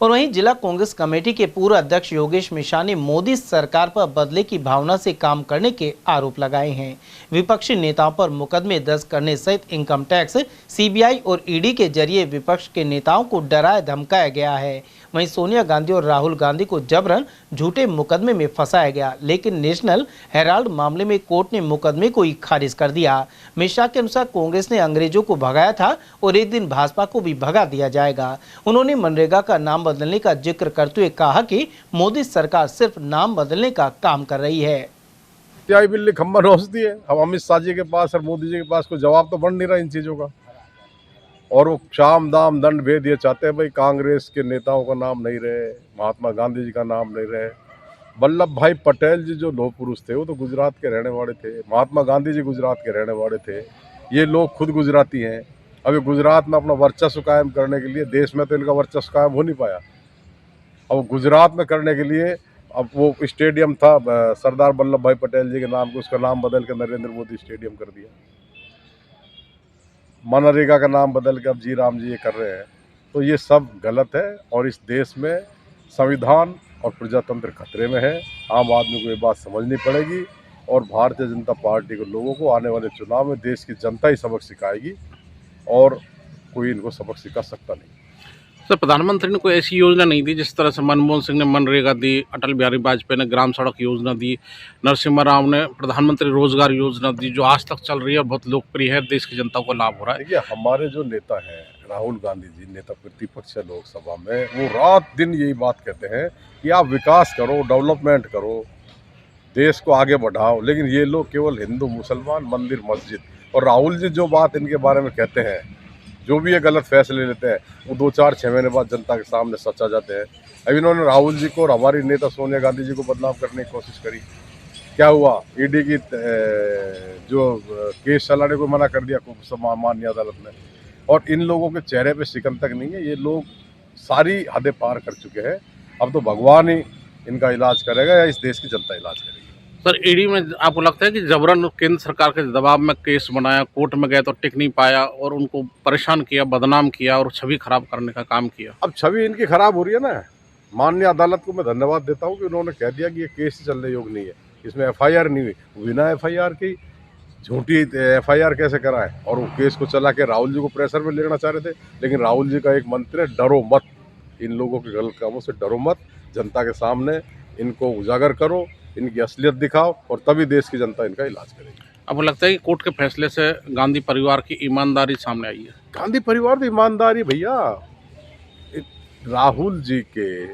और वहीं जिला कांग्रेस कमेटी के पूर्व अध्यक्ष योगेश मिश्रा ने मोदी सरकार पर बदले की भावना से काम करने के आरोप लगाए हैं। विपक्षी नेताओं पर मुकदमे दर्ज करने सहित इनकम टैक्स, सीबीआई और ईडी के जरिए विपक्ष के नेताओं को डराया धमकाया गया है। वहीं सोनिया गांधी और राहुल गांधी को जबरन झूठे मुकदमे में फंसाया गया, लेकिन नेशनल हेराल्ड मामले में कोर्ट ने मुकदमे को ही खारिज कर दिया। मिश्रा के अनुसार कांग्रेस ने अंग्रेजों को भगाया था और एक दिन भाजपा को भी भगा दिया जाएगा। उन्होंने मनरेगा का नाम बदलने का जिक्र करते हुए कहा कि मोदी सरकार सिर्फ नाम बदलने का काम कर रही है। बिल्ली खम्बा नोचती है। अब अमित शाह जी के पास और मोदी जी के पास कोई जवाब तो बन नहीं रहा इन चीज़ों का, और वो शाम दाम दंड भेद ये चाहते हैं भाई कांग्रेस के नेताओं का नाम नहीं रहे, महात्मा गांधी जी का नाम नहीं रहे। वल्लभ भाई पटेल जी जो लौह पुरुष थे वो तो गुजरात के रहने वाले थे, महात्मा गांधी जी गुजरात के रहने वाले थे, ये लोग खुद गुजराती हैं। अभी गुजरात में अपना वर्चस्व कायम करने के लिए, देश में तो इनका वर्चस्व कायम हो नहीं पाया, अब गुजरात में करने के लिए अब वो स्टेडियम था सरदार वल्लभ भाई पटेल जी के नाम को, उसका नाम बदल कर नरेंद्र मोदी स्टेडियम कर दिया। मनरेगा का नाम बदल के अब जी राम जी ये कर रहे हैं। तो ये सब गलत है और इस देश में संविधान और प्रजातंत्र खतरे में है। आम आदमी को ये बात समझनी पड़ेगी और भारतीय जनता पार्टी के लोगों को आने वाले चुनाव में देश की जनता ही सबक सिखाएगी और कोई इनको सबक सिखा सकता नहीं। सर, प्रधानमंत्री ने कोई ऐसी योजना नहीं दी जिस तरह से मनमोहन सिंह ने मनरेगा दी, अटल बिहारी वाजपेयी ने ग्राम सड़क योजना दी, नरसिम्हा राव ने प्रधानमंत्री रोजगार योजना दी, जो आज तक चल रही है, बहुत लोकप्रिय है, देश की जनता को लाभ हो रहा है। देखिए, हमारे जो नेता हैं राहुल गांधी जी, नेता प्रतिपक्ष है लोकसभा में, वो रात दिन यही बात कहते हैं कि आप विकास करो, डेवलपमेंट करो, देश को आगे बढ़ाओ, लेकिन ये लोग केवल हिंदू मुसलमान, मंदिर मस्जिद, और राहुल जी जो बात इनके बारे में कहते हैं, जो भी ये गलत फैसले लेते हैं, वो 2-4-6 महीने बाद जनता के सामने सच आ जाते हैं। अब इन्होंने राहुल जी को और हमारी नेता सोनिया गांधी जी को बदनाम करने की कोशिश करी, क्या हुआ? ईडी की जो केस चलाने को मना कर दिया माननीय अदालत ने, और इन लोगों के चेहरे पे शिकन तक नहीं है। ये लोग सारी हदें पार कर चुके हैं। अब तो भगवान ही इनका इलाज करेगा या इस देश की जनता इलाज करेगी। सर, ईडी में आपको लगता है कि जबरन केंद्र सरकार के दबाव में केस बनाया, कोर्ट में गए तो टिक नहीं पाया और उनको परेशान किया, बदनाम किया और छवि खराब करने का काम किया? अब छवि इनकी खराब हो रही है ना। माननीय अदालत को मैं धन्यवाद देता हूँ कि उन्होंने कह दिया कि ये केस चलने योग्य नहीं है, इसमें एफआईआर नहीं हुई। बिना एफआईआर की झूठी एफआईआर कैसे कराएं? और वो केस को चला के राहुल जी को प्रेशर में लेना चाह रहे थे, लेकिन राहुल जी का एक मंत्र है, डरो मत, इन लोगों के गलत कामों से डरो मत, जनता के सामने इनको उजागर करो, इनकी असलियत दिखाओ और तभी देश की जनता इनका इलाज करेगी। आपको लगता है कि कोर्ट के फैसले से गांधी परिवार की ईमानदारी सामने आई है? गांधी परिवार तो ईमानदारी भैया, राहुल जी के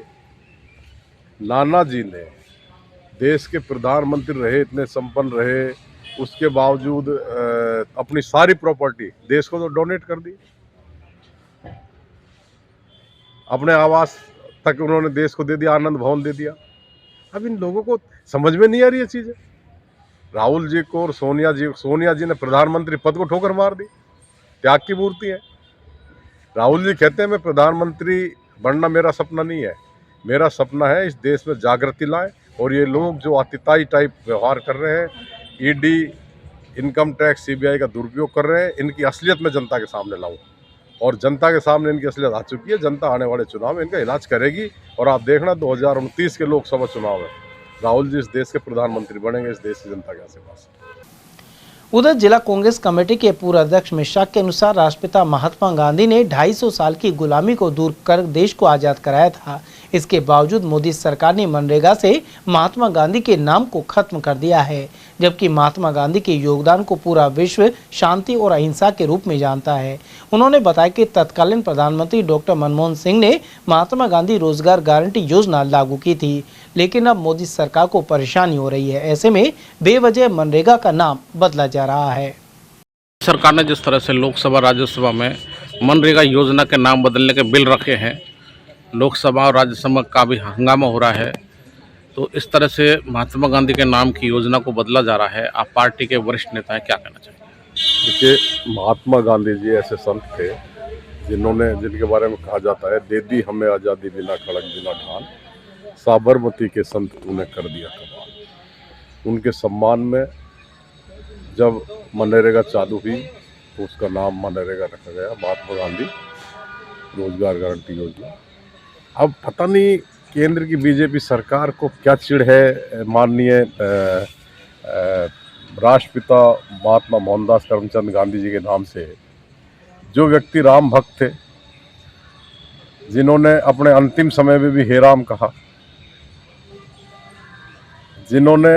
नाना जी ने देश के प्रधानमंत्री रहे, इतने संपन्न रहे, उसके बावजूद अपनी सारी प्रॉपर्टी देश को तो डोनेट कर दी। अपने आवास तक उन्होंने देश को दे दिया, आनंद भवन दे दिया। अब इन लोगों को समझ में नहीं आ रही है चीज़ें। राहुल जी को और सोनिया जी ने प्रधानमंत्री पद को ठोकर मार दी, त्याग की मूर्ति है। राहुल जी कहते हैं मैं प्रधानमंत्री बनना मेरा सपना नहीं है, मेरा सपना है इस देश में जागृति लाएं, और ये लोग जो आतिताई टाइप व्यवहार कर रहे हैं, ईडी, इनकम टैक्स, सीबीआई का दुरुपयोग कर रहे हैं, इनकी असलियत में जनता के सामने लाऊं, और जनता के सामने इनकी असलियत आ चुकी है। जनता आने वाले चुनाव में इनका इलाज करेगी और आप देखना 2029 के लोकसभा चुनाव में राहुल जी इस देश के प्रधानमंत्री बनेंगे, इस देश की जनता के आस-पास। उधर जिला कांग्रेस कमेटी के पूर्व अध्यक्ष मिश्रा के अनुसार राष्ट्रपिता महात्मा गांधी ने 250 साल की गुलामी को दूर कर देश को आजाद कराया था। इसके बावजूद मोदी सरकार ने मनरेगा से महात्मा गांधी के नाम को खत्म कर दिया है, जबकि महात्मा गांधी के योगदान को पूरा विश्व शांति और अहिंसा के रूप में जानता है। उन्होंने बताया कि तत्कालीन प्रधानमंत्री डॉक्टर मनमोहन सिंह ने महात्मा गांधी रोजगार गारंटी योजना लागू की थी, लेकिन अब मोदी सरकार को परेशानी हो रही है। ऐसे में बेवजह मनरेगा का नाम बदला जा रहा है। सरकार ने जिस तरह से लोकसभा राज्यसभा में मनरेगा योजना के नाम बदलने के बिल रखे हैं, लोकसभा और राज्यसभा का भी हंगामा हो रहा है, तो इस तरह से महात्मा गांधी के नाम की योजना को बदला जा रहा है। आप पार्टी के वरिष्ठ नेता हैं, क्या कहना चाहिए? देखिए, महात्मा गांधी जी ऐसे संत थे जिनके बारे में कहा जाता है, दे दी हमें आज़ादी बिना खड़क बिना ढाल, साबरमती के संत तूने कर दिया कमाल। उनके सम्मान में जब मनरेगा चालू हुई तो उसका नाम मनरेगा रखा गया, महात्मा गांधी रोजगार गारंटी योजना। अब पता नहीं केंद्र की बीजेपी सरकार को क्या चिढ़ है माननीय राष्ट्रपिता महात्मा मोहनदास करमचंद गांधी जी के नाम से। जो व्यक्ति राम भक्त थे, जिन्होंने अपने अंतिम समय में भी हे राम कहा, जिन्होंने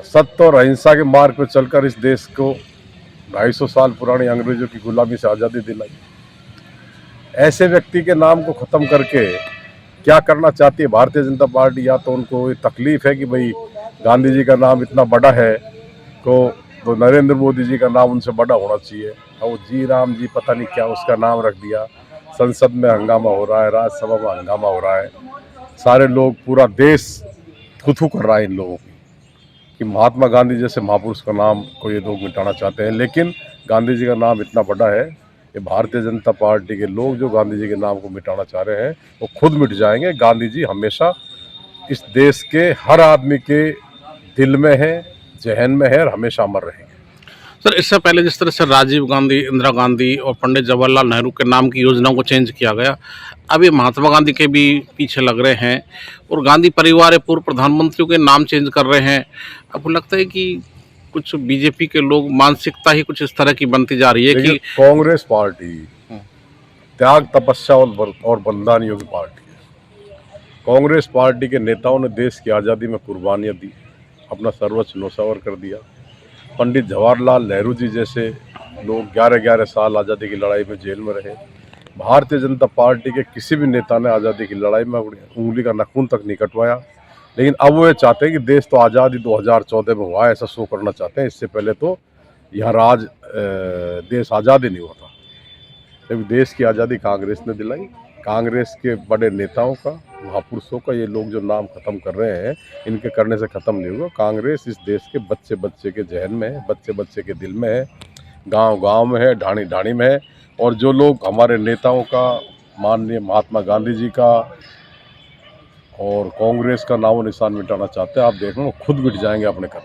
सत्य और अहिंसा के मार्ग पर चलकर इस देश को 250 साल पुरानी अंग्रेजों की गुलामी से आज़ादी दिलाई, ऐसे व्यक्ति के नाम को ख़त्म करके क्या करना चाहती है भारतीय जनता पार्टी? या तो उनको ये तकलीफ है कि भाई गांधी जी का नाम इतना बड़ा है तो नरेंद्र मोदी जी का नाम उनसे बड़ा होना चाहिए, और वो जी राम जी पता नहीं क्या उसका नाम रख दिया। संसद में हंगामा हो रहा है, राज्यसभा में हंगामा हो रहा है, सारे लोग, पूरा देश थू-थू कर रहा है इन लोगों की कि महात्मा गांधी जैसे महापुरुष का नाम को ये लोग मिटाना चाहते हैं। लेकिन गांधी जी का नाम इतना बड़ा है, ये भारतीय जनता पार्टी के लोग जो गांधी जी के नाम को मिटाना चाह रहे हैं वो खुद मिट जाएंगे। गांधी जी हमेशा इस देश के हर आदमी के दिल में है, जहन में है और हमेशा अमर रहेंगे। सर, इससे पहले जिस तरह से राजीव गांधी, इंदिरा गांधी और पंडित जवाहरलाल नेहरू के नाम की योजनाओं को चेंज किया गया, अब ये महात्मा गांधी के भी पीछे लग रहे हैं और गांधी परिवार पूर्व प्रधानमंत्रियों के नाम चेंज कर रहे हैं। आपको लगता है कि कुछ बीजेपी के लोग मानसिकता ही कुछ इस तरह की बनती जा रही है कि कांग्रेस पार्टी त्याग, तपस्या और बलिदानियों की पार्टी है। कांग्रेस पार्टी के नेताओं ने देश की आज़ादी में कुर्बानियाँ दी, अपना सर्वस्व न्योछावर कर दिया। पंडित जवाहरलाल नेहरू जी जैसे लोग 11-11 साल आज़ादी की लड़ाई में जेल में रहे। भारतीय जनता पार्टी के किसी भी नेता ने आज़ादी की लड़ाई में उंगली का नाखून तक नहीं कटवाया। लेकिन अब वो ये चाहते हैं कि देश तो आज़ादी 2014 में हुआ है, ऐसा शो करना चाहते हैं। इससे पहले तो यहाँ देश आज़ाद ही नहीं हुआ था। जब देश की आज़ादी कांग्रेस ने दिलाई, कांग्रेस के बड़े नेताओं का, महापुरुषों का ये लोग जो नाम ख़त्म कर रहे हैं, इनके करने से ख़त्म नहीं होगा। कांग्रेस इस देश के बच्चे बच्चे के जहन में है, बच्चे बच्चे के दिल में है, गांव गांव में है, ढाणी ढाणी में है। और जो लोग हमारे नेताओं का, माननीय महात्मा गांधी जी का और कांग्रेस का नामो निशान मिटाना चाहते हैं, आप देख लो खुद मिट जाएंगे अपने कदम।